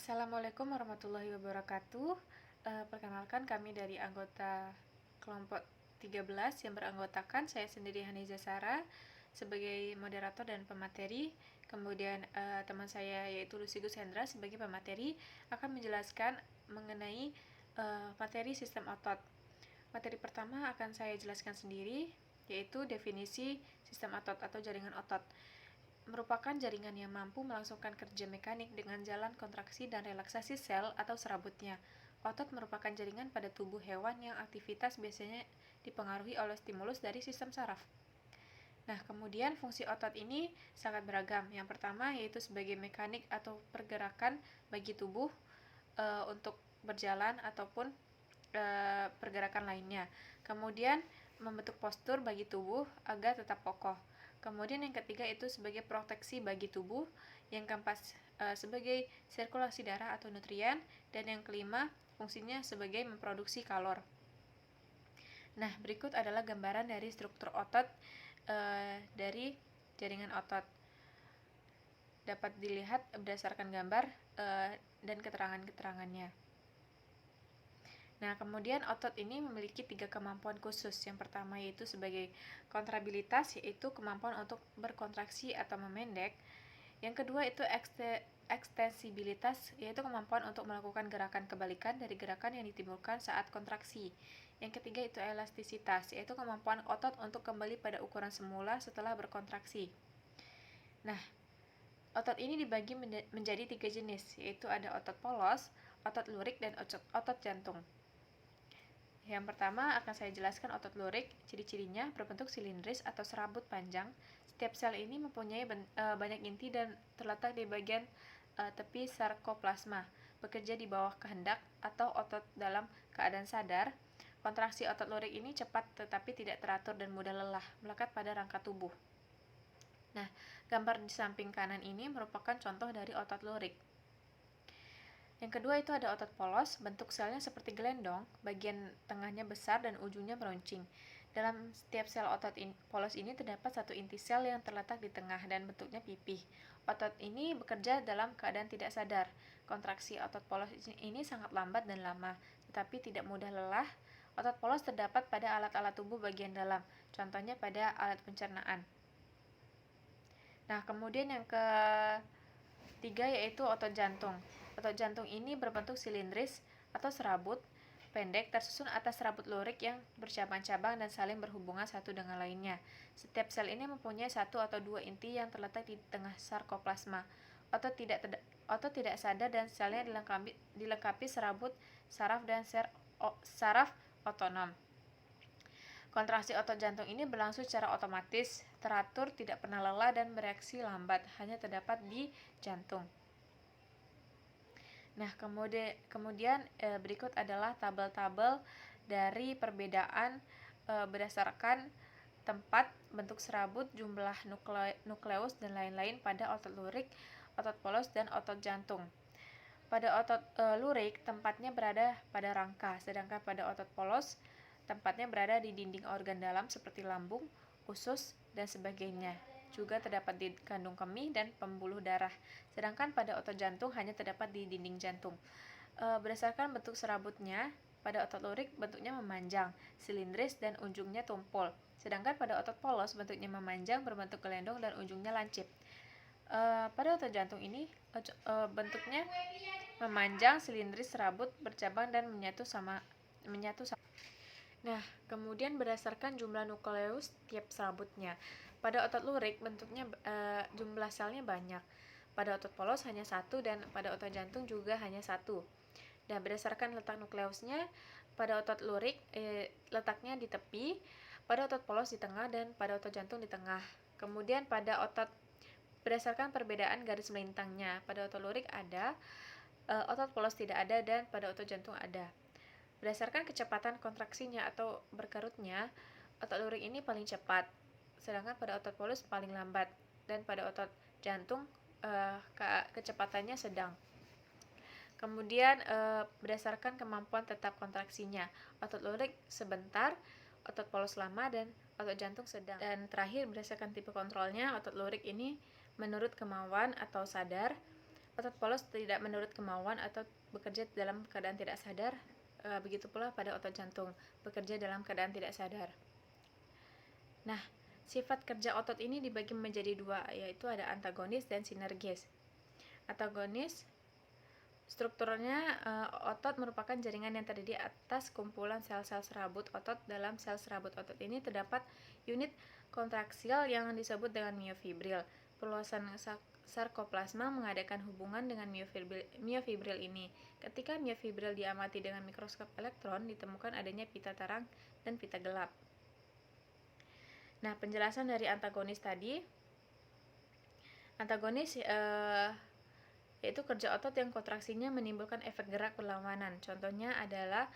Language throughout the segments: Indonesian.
Assalamualaikum warahmatullahi wabarakatuh. Perkenalkan kami dari anggota kelompok 13 yang beranggotakan saya sendiri Haniza Sara sebagai moderator dan pemateri. Kemudian teman saya yaitu Lusigus Hendra sebagai pemateri akan menjelaskan mengenai materi sistem otot. Materi pertama akan saya jelaskan sendiri, yaitu definisi sistem otot atau jaringan otot. Merupakan jaringan yang mampu melangsungkan kerja mekanik dengan jalan kontraksi dan relaksasi sel atau serabutnya. Otot merupakan jaringan pada tubuh hewan yang aktivitas biasanya dipengaruhi oleh stimulus dari sistem saraf. Nah, kemudian fungsi otot ini sangat beragam. Yang pertama yaitu sebagai mekanik atau pergerakan bagi tubuh untuk berjalan ataupun pergerakan lainnya. Kemudian membentuk postur bagi tubuh agar tetap kokoh. Kemudian yang ketiga itu sebagai proteksi bagi tubuh, yang keempat sebagai sirkulasi darah atau nutrien, dan yang kelima fungsinya sebagai memproduksi kalor. Nah, berikut adalah gambaran dari struktur otot dari jaringan otot. Dapat dilihat berdasarkan gambar dan keterangan-keterangannya. Nah, kemudian otot ini memiliki 3 kemampuan khusus. Yang pertama yaitu sebagai kontrabilitas, yaitu kemampuan untuk berkontraksi atau memendek. Yang kedua itu ekstensibilitas, yaitu kemampuan untuk melakukan gerakan kebalikan dari gerakan yang ditimbulkan saat kontraksi. Yang ketiga itu elastisitas, yaitu kemampuan otot untuk kembali pada ukuran semula setelah berkontraksi. Nah, otot ini dibagi menjadi 3 jenis, yaitu ada otot polos, otot lurik, dan otot jantung. Yang pertama akan saya jelaskan otot lurik. Ciri-cirinya berbentuk silindris atau serabut panjang. Setiap sel ini mempunyai banyak inti dan terletak di bagian tepi sarkoplasma. Bekerja di bawah kehendak atau otot dalam keadaan sadar. Kontraksi otot lurik ini cepat tetapi tidak teratur dan mudah lelah, melekat pada rangka tubuh. Nah, gambar di samping kanan ini merupakan contoh dari otot lurik. Yang kedua itu ada otot polos, bentuk selnya seperti gelendong, bagian tengahnya besar dan ujungnya meruncing. Dalam setiap sel otot polos ini terdapat satu inti sel yang terletak di tengah dan bentuknya pipih. Otot ini bekerja dalam keadaan tidak sadar. Kontraksi otot polos ini sangat lambat dan lama, tetapi tidak mudah lelah. Otot polos terdapat pada alat-alat tubuh bagian dalam, contohnya pada alat pencernaan. Nah, kemudian yang ketiga yaitu otot jantung. Otot jantung ini berbentuk silindris atau serabut pendek tersusun atas serabut lurik yang bercabang-cabang dan saling berhubungan satu dengan lainnya. Setiap sel ini mempunyai satu atau dua inti yang terletak di tengah sarkoplasma. Otot tidak sadar dan selnya dilengkapi serabut saraf dan saraf otonom. Kontraksi otot jantung ini berlangsung secara otomatis, teratur, tidak pernah lelah, dan bereaksi lambat, hanya terdapat di jantung. Nah, kemudian berikut adalah tabel-tabel dari perbedaan berdasarkan tempat, bentuk serabut, jumlah nukleus, dan lain-lain pada otot lurik, otot polos, dan otot jantung. Pada otot lurik, tempatnya berada pada rangka, sedangkan pada otot polos, tempatnya berada di dinding organ dalam seperti lambung, usus, dan sebagainya. Juga terdapat di kandung kemih dan pembuluh darah. Sedangkan pada otot jantung hanya terdapat di dinding jantung. Berdasarkan bentuk serabutnya, pada otot lurik bentuknya memanjang, silindris, dan ujungnya tumpul. Sedangkan pada otot polos bentuknya memanjang, berbentuk gelendong, dan ujungnya lancip. Pada otot jantung ini bentuknya memanjang, silindris, serabut, bercabang, dan menyatu sama. Nah, kemudian berdasarkan jumlah nukleus tiap serabutnya. Pada otot lurik bentuknya jumlah selnya banyak. Pada otot polos hanya satu dan pada otot jantung juga hanya satu. Dan berdasarkan letak nukleusnya, pada otot lurik letaknya di tepi, pada otot polos di tengah, dan pada otot jantung di tengah. Kemudian berdasarkan perbedaan garis melintangnya, pada otot lurik ada, otot polos tidak ada, dan pada otot jantung ada. Berdasarkan kecepatan kontraksinya atau berkerutnya, otot lurik ini paling cepat, sedangkan pada otot polos paling lambat, dan pada otot jantung kecepatannya sedang. Kemudian berdasarkan kemampuan tetap kontraksinya, otot lurik sebentar, otot polos lama, dan otot jantung sedang. Dan terakhir berdasarkan tipe kontrolnya, otot lurik ini menurut kemauan atau sadar, Otot polos tidak menurut kemauan atau bekerja dalam keadaan tidak sadar. Begitu pula pada otot jantung, bekerja dalam keadaan tidak sadar. Nah, sifat kerja otot ini dibagi menjadi dua, yaitu ada antagonis dan sinergis. Antagonis, strukturnya otot merupakan jaringan yang terdiri atas kumpulan sel-sel serabut otot. Dalam sel serabut otot ini terdapat unit kontraksil yang disebut dengan miofibril. Perluasan sarkoplasma mengadakan hubungan dengan miofibril ini. Ketika miofibril diamati dengan mikroskop elektron, ditemukan adanya pita terang dan pita gelap. Nah, penjelasan dari antagonis tadi. Antagonis yaitu kerja otot yang kontraksinya menimbulkan efek gerak berlawanan. Contohnya adalah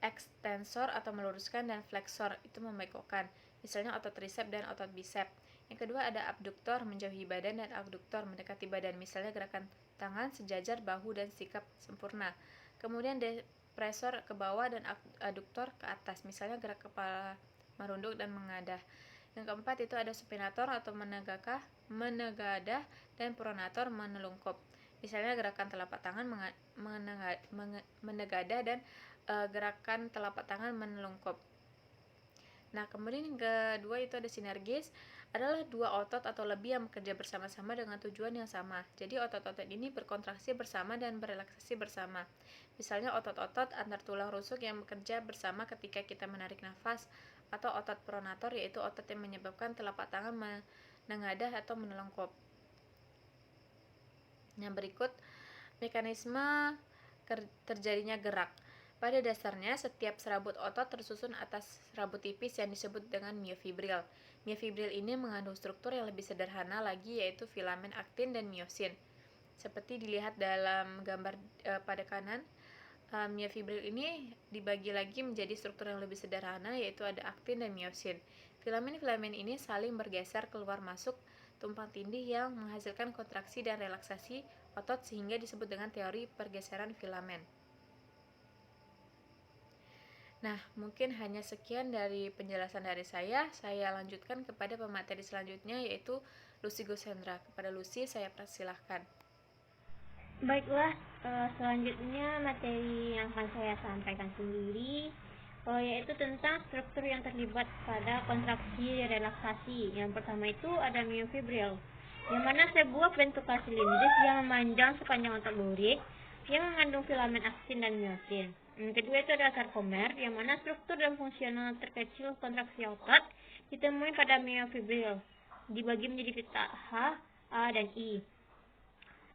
ekstensor atau meluruskan dan flexor itu membengkokkan. Misalnya otot trisep dan otot bisep. Yang kedua ada abduktor, menjauhi badan, dan abduktor, mendekati badan. Misalnya gerakan tangan sejajar bahu dan sikap sempurna. Kemudian depresor ke bawah dan aduktor ke atas. Misalnya gerak kepala merunduk dan mengadah. Yang keempat itu ada supinator atau menegadah, dan pronator menelungkup. Misalnya gerakan telapak tangan menegadah dan gerakan telapak tangan menelungkup. Nah, kemudian yang kedua itu ada sinergis, adalah dua otot atau lebih yang bekerja bersama-sama dengan tujuan yang sama. Jadi otot-otot ini berkontraksi bersama dan berelaksasi bersama. Misalnya otot-otot antar tulang rusuk yang bekerja bersama ketika kita menarik nafas, atau otot pronator yaitu otot yang menyebabkan telapak tangan menengadah atau menelungkup. Yang berikut mekanisme terjadinya gerak. Pada dasarnya, setiap serabut otot tersusun atas serabut tipis yang disebut dengan miofibril. Miofibril ini mengandung struktur yang lebih sederhana lagi, yaitu filamen aktin dan miosin. Seperti dilihat dalam gambar pada kanan, miofibril ini dibagi lagi menjadi struktur yang lebih sederhana, yaitu ada aktin dan miosin. Filamen-filamen ini saling bergeser keluar masuk tumpang tindih yang menghasilkan kontraksi dan relaksasi otot sehingga disebut dengan teori pergeseran filamen. Nah, mungkin hanya sekian dari penjelasan dari saya. Saya lanjutkan kepada pemateri selanjutnya, yaitu Lucy Gosendra. Kepada Lucy, saya persilahkan. Baiklah, selanjutnya materi yang akan saya sampaikan sendiri yaitu tentang struktur yang terlibat pada kontraksi relaksasi. Yang pertama itu ada miofibril, yang mana sebuah ventrukul silindris yang memanjang sepanjang otot lurik yang mengandung filamen aktin dan miosin. Yang kedua itu ada sarkomer, yang mana struktur dan fungsional terkecil kontraksi otot ditemui pada miofibril, dibagi menjadi pita H, A, dan I.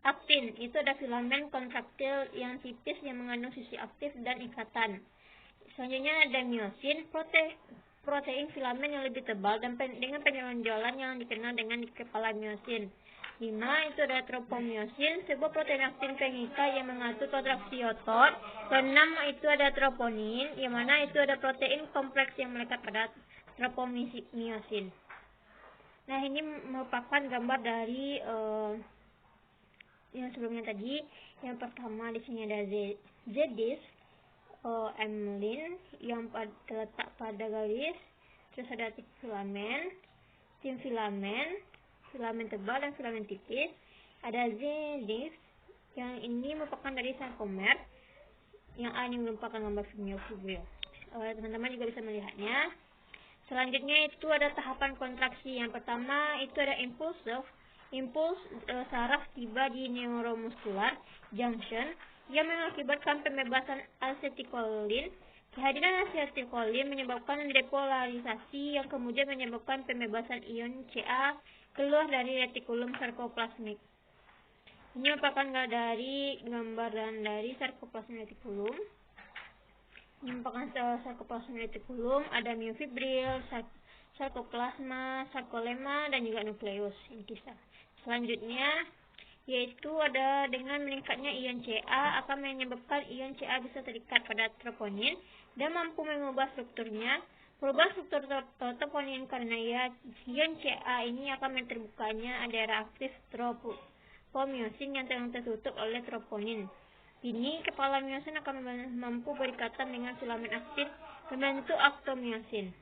Aktin itu ada filamen kontraktil yang tipis yang mengandung sisi aktif dan ikatan. Selanjutnya ada miosin, protein filamen yang lebih tebal dan dengan penonjolan yang dikenal dengan kepala miosin. 5 itu ada tropomiosin, sebuah protein aktin pengikat yang mengatur kontraksi otot. Ke-6 itu ada troponin, yang mana itu ada protein kompleks yang melekat pada tropomiosin. Nah, ini merupakan gambar dari yang sebelumnya tadi. Yang pertama di sini ada Z-disc, amylin yang terletak pada garis, terus ada tim filamen tebal dan filamen tipis. Ada Z-disc yang ini merupakan dari sarkomer, yang A ini merupakan gambar miofibril. Teman-teman juga bisa melihatnya. Selanjutnya itu ada tahapan kontraksi. Yang pertama itu ada impuls saraf tiba di neuromuskular junction yang mengakibatkan pembebasan asetilkolin. Kehadiran asetilkolin menyebabkan depolarisasi yang kemudian menyebabkan pembebasan ion Ca keluar dari retikulum sarkoplasmik. Ini merupakan gambaran dari sarkoplasmik retikulum. Ini merupakan sarkoplasmik retikulum, ada miofibril, sarkoplasma, sarkolema, dan juga nukleus intisar. Selanjutnya yaitu ada dengan meningkatnya ion Ca akan menyebabkan ion Ca bisa terikat pada troponin dan mampu mengubah strukturnya. Perubahan struktur troponin karena ion Ca ini akan terbukanya daerah aktif tropomiosin yang tertutup oleh troponin. Ini kepala miosin akan mampu berikatan dengan filamen aktif membentuk aktomiosin.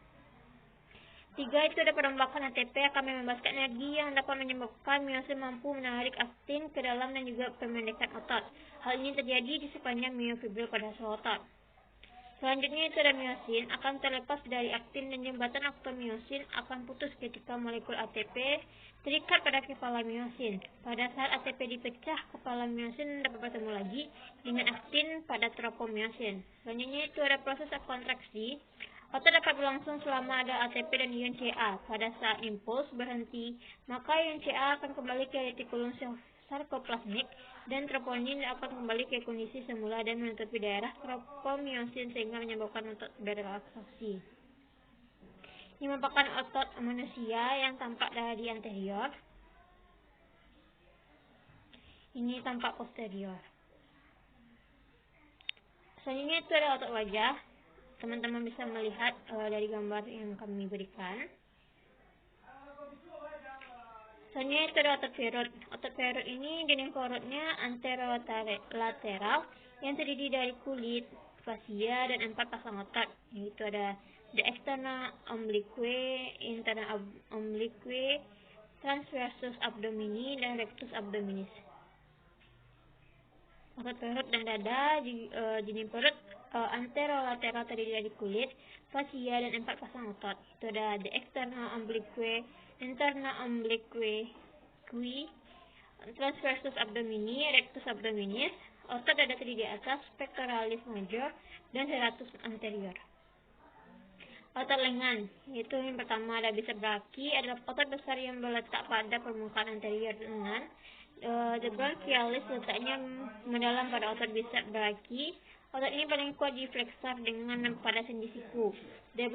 Tiga itu ada perombakan ATP akan membebaskan energi yang dapat menyebabkan miosin mampu menarik aktin ke dalam dan juga pemendekan otot. Hal ini terjadi di sepanjang miofibril pada sel otot. Selanjutnya itu ada miosin akan terlepas dari aktin dan jembatan aktomiosin akan putus ketika molekul ATP terikat pada kepala miosin. Pada saat ATP dipecah, kepala miosin dapat bertemu lagi dengan aktin pada tropomiosin. Selanjutnya itu ada proses kontraksi. Otot dapat berlangsung selama ada ATP dan ion Ca. Pada saat impuls berhenti, maka ion Ca akan kembali ke retikulum sarkoplasmik dan troponin akan kembali ke kondisi semula dan menutupi daerah tropomiosin sehingga menyebabkan otot berrelaksasi. Ini merupakan otot manusia yang tampak dari anterior. Ini tampak posterior. Selanjutnya itu ada otot wajah. Teman-teman bisa melihat dari gambar yang kami berikan. Selanjutnya itu ada otot perut. Otot perut ini dinding perutnya anterolateral yang terdiri dari kulit, fasia, dan 4 pasang otot. Yaitu ada the external oblique, internal oblique, transversus abdomini, dan rectus abdominis. Otot perut dan dada, dinding perut anterolateral terdiri dari kulit, fasia, dan 4 pasang otot. Itu ada the external oblique, internal oblique, transversus abdomini, rectus abdominis. Otot dada terdiri di atas, pectoralis major, dan serratus anterior. Otot lengan, yaitu yang pertama ada bicep brachii, adalah otot besar yang berletak pada permukaan anterior lengan. The branchialis letaknya mendalam pada otot bicep brachii. Otot ini paling kuat di fleksor dengan pada sendi siku. The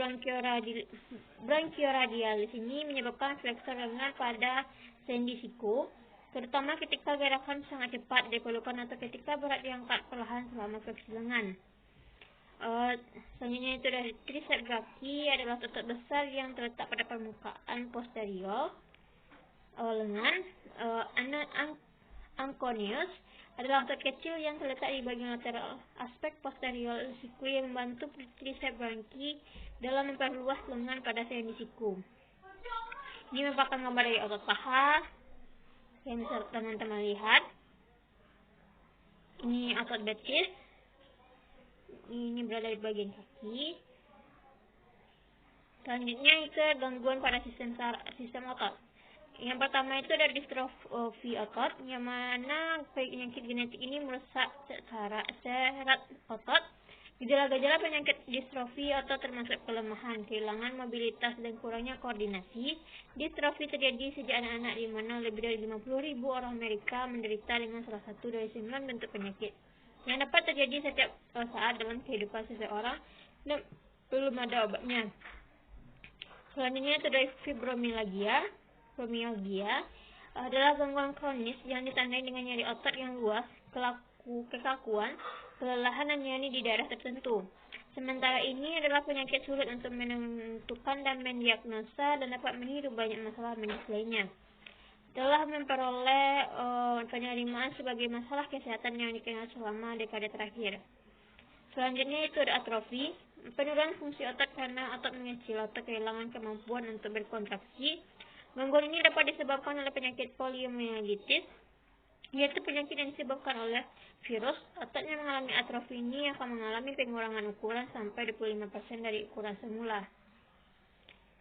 branchioradialis ini menyebabkan fleksor lengan pada sendi siku, terutama ketika gerakan sangat cepat diperlukan atau ketika berat diangkat perlahan selama fleksi lengan. Selanjutnya itu dari triceps brachii, adalah otot besar yang terletak pada permukaan posterior lengan. Anconeus adalah otot kecil yang terletak di bagian lateral aspek posterior siku yang membantu triceps brachii dalam memperluas lengan pada sendi siku. Ini merupakan gambar dari otot paha yang bisa teman-teman lihat. Ini otot betis. Ini berada di bagian kaki. Selanjutnya itu gangguan pada sistem otot. Yang pertama itu ada distrofi otot, yang mana penyakit genetik ini merusak serat otot. Gejala-gejala penyakit distrofi otot termasuk kelemahan, kehilangan mobilitas, dan kurangnya koordinasi. Distrofi terjadi sejak anak-anak, di mana lebih dari 50.000 orang Amerika menderita dengan salah satu dari 9 bentuk penyakit yang dapat terjadi setiap saat dalam kehidupan seseorang dan belum ada obatnya. Selanjutnya itu dari fibromyalgia adalah gangguan kronis yang ditandai dengan nyeri otot yang luas, kekakuan, kelelahan, dan nyeri di daerah tertentu. Sementara ini adalah penyakit sulit untuk menentukan dan mendiagnosa dan dapat meniru banyak masalah medis lainnya. Telah memperoleh penerimaan sebagai masalah kesehatan yang dikenal selama dekade terakhir. Selanjutnya itu ada atrofi, penurunan fungsi otot karena otot mengecil atau kehilangan kemampuan untuk berkontraksi. Gangguan ini dapat disebabkan oleh penyakit poliomyelitis, yaitu penyakit yang disebabkan oleh virus. Otot yang mengalami atrofi ini akan mengalami pengurangan ukuran sampai 25% dari ukuran semula.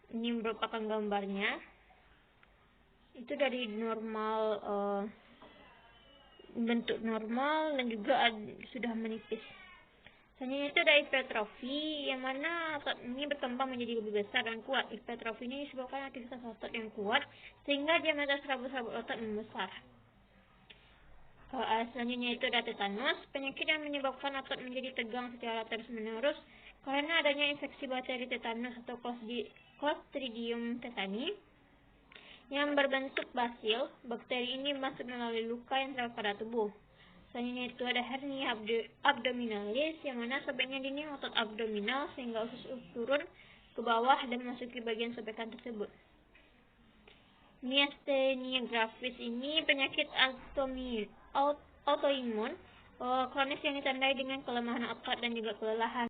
Ini merupakan gambarnya. Itu dari normal, bentuk normal, dan juga sudah menipis. Selanjutnya itu ada hipertrofi, yang mana otot ini berkembang menjadi lebih besar dan kuat. Hipertrofi ini disebabkan aktivitas otot yang kuat sehingga diameter serabut-serabut otot membesar. Selanjutnya itu ada tetanus, penyakit yang menyebabkan otot menjadi tegang secara terus-menerus karena adanya infeksi bakteri tetanus atau Clostridium tetani yang berbentuk basil. Bakteri ini masuk melalui luka yang terdapat pada tubuh. Selanjutnya itu ada hernia abdominalis, yang mana sobeknya dinding otot abdominal sehingga usus turun ke bawah dan memasuki bagian sobekan tersebut. Myasthenia gravis ini penyakit autoimun kronis yang ditandai dengan kelemahan otot dan juga kelelahan.